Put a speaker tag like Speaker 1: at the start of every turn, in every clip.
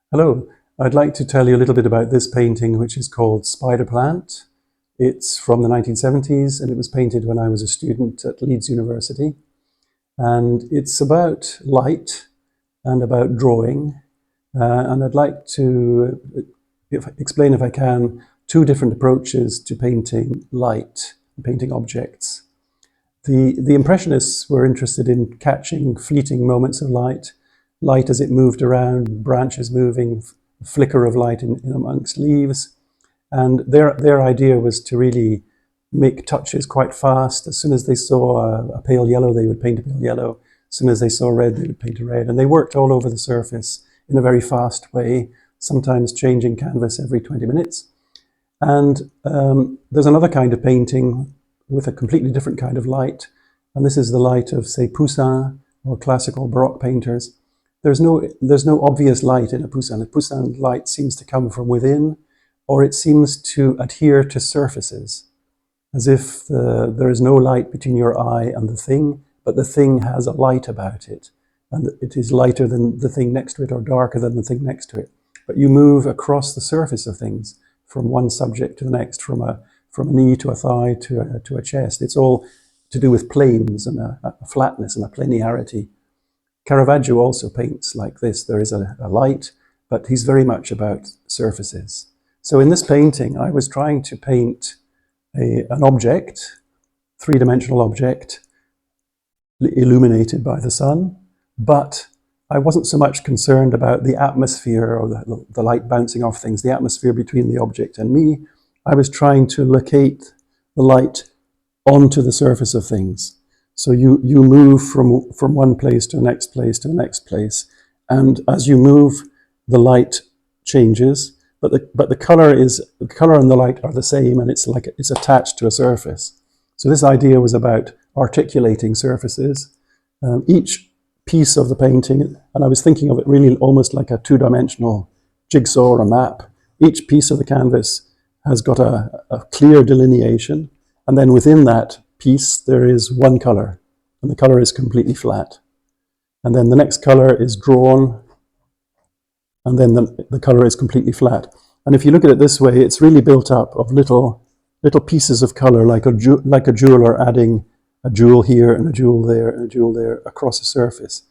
Speaker 1: Hello, I'd like to tell you a little bit about this painting, which is called Spider Plant. It's from the 1970s and it was painted when I was a student at Leeds University. And it's about light and about drawing. And I'd like to explain, if I can, two different approaches to painting light, painting objects. The Impressionists were interested in catching fleeting moments of light as it moved around, branches moving, flicker of light in amongst leaves. And their idea was to really make touches quite fast. As soon as they saw a pale yellow, they would paint a pale yellow. As soon as they saw red, they would paint a red. And they worked all over the surface in a very fast way, sometimes changing canvas every 20 minutes. And there's another kind of painting with a completely different kind of light. And this is the light of, say, Poussin or classical Baroque painters. There's no obvious light in a Poussin. A Poussin light seems to come from within, or it seems to adhere to surfaces, as if there is no light between your eye and the thing, but the thing has a light about it, and it is lighter than the thing next to it or darker than the thing next to it. But you move across the surface of things from one subject to the next, from a knee to a thigh to a chest. It's all to do with planes and a flatness and a planiarity. Caravaggio also paints like this. There is a light, but he's very much about surfaces. So in this painting, I was trying to paint an object, three-dimensional object, illuminated by the sun, but I wasn't so much concerned about the atmosphere or the light bouncing off things, the atmosphere between the object and me. I was trying to locate the light onto the surface of things. So you move from one place to the next place to the next place, and as you move, the light changes, but the color and the light are the same, and it's attached to a surface. So this idea was about articulating surfaces. Each piece of the painting, and I was thinking of it really almost like a two-dimensional jigsaw or a map. Each piece of the canvas has got a clear delineation, and then within that piece there is one color, and the color is completely flat. And then the next color is drawn, and then the color is completely flat. And if you look at it this way, it's really built up of little pieces of color, like a jeweler adding a jewel here and a jewel there and a jewel there across a surface.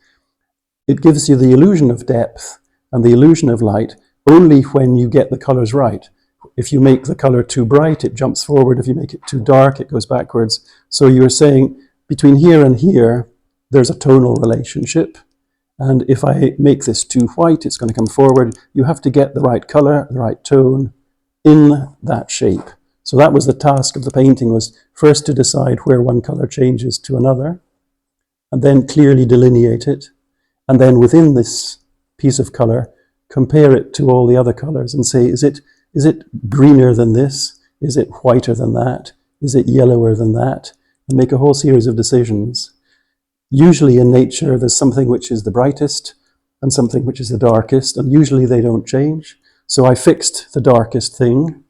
Speaker 1: It gives you the illusion of depth and the illusion of light only when you get the colors right. If you make the color too bright, it jumps forward. If you make it too dark, it goes backwards. So you're saying between here and here, there's a tonal relationship. And if I make this too white, it's going to come forward. You have to get the right color, the right tone in that shape. So that was the task of the painting, was first to decide where one color changes to another, and then clearly delineate it. And then within this piece of color, compare it to all the other colors and say, is it greener than this? Is it whiter than that? Is it yellower than that? And make a whole series of decisions. Usually in nature, there's something which is the brightest and something which is the darkest, and usually they don't change. So I fixed the darkest thing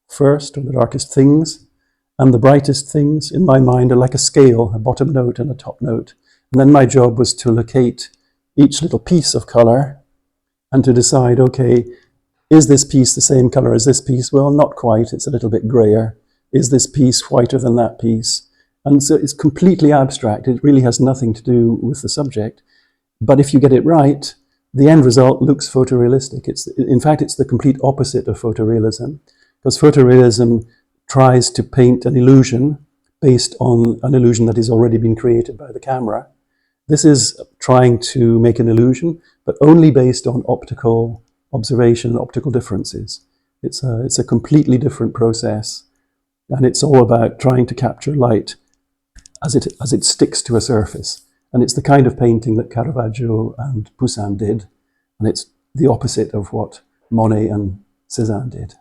Speaker 1: first, or the darkest things, and the brightest things in my mind are like a scale, a bottom note and a top note. And then my job was to locate each little piece of color and to decide, okay, is this piece the same color as this piece? Well, not quite, it's a little bit grayer. Is this piece whiter than that piece? And so it's completely abstract. It really has nothing to do with the subject. But if you get it right, the end result looks photorealistic. In fact, it's the complete opposite of photorealism, because photorealism tries to paint an illusion based on an illusion that has already been created by the camera. This is trying to make an illusion, but only based on optical observation and optical differences. It's a completely different process, and it's all about trying to capture light as it sticks to a surface. And it's the kind of painting that Caravaggio and Poussin did, and it's the opposite of what Monet and Cézanne did.